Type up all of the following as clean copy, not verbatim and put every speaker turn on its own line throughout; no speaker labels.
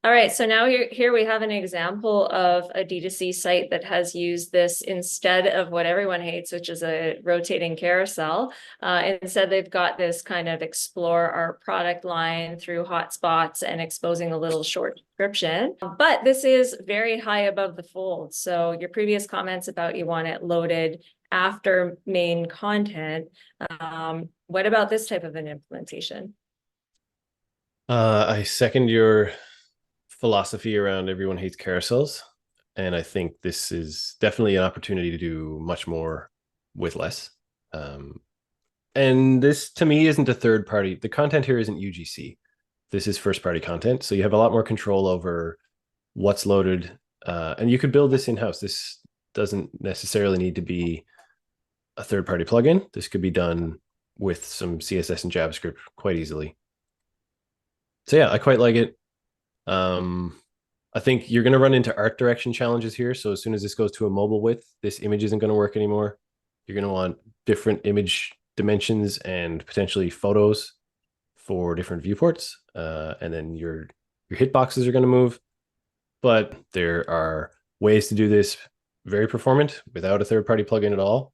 All right, so now here we have an example of a D2C site that has used this instead of what everyone hates, which is a rotating carousel. Instead, they've got this kind of explore our product line through hotspots and exposing a little short description. But this is very high above the fold. So your previous comments about you want it loaded after main content. What about this type of an implementation?
I second your philosophy around everyone hates carousels. And I think this is definitely an opportunity to do much more with less. Um, and this to me isn't a third party. The content here isn't UGC. This is first party content. So you have a lot more control over what's loaded. And you could build this in house. This doesn't necessarily need to be a third party plugin. This could be done with some CSS and JavaScript quite easily. So yeah, I quite like it. Um, I think you're going to run into art direction challenges here. So as soon as this goes to a mobile width, this image isn't going to work anymore. You're going to want different image dimensions and potentially photos for different viewports. And then your hitboxes are going to move. But there are ways to do this very performant without a third party plugin at all.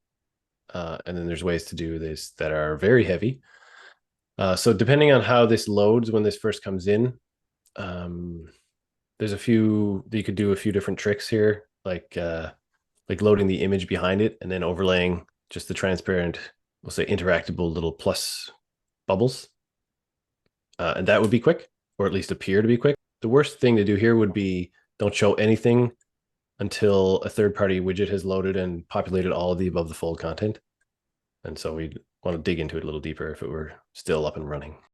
And then there's ways to do this that are very heavy. So depending on how this loads when this first comes in, um, there's a few you could do a few different tricks here, like loading the image behind it and then overlaying just the transparent, we'll say interactable little plus bubbles. And that would be quick, or at least appear to be quick. The worst thing to do here would be don't show anything until a third party widget has loaded and populated all of the above the fold content. And so we want to dig into it a little deeper if it were still up and running.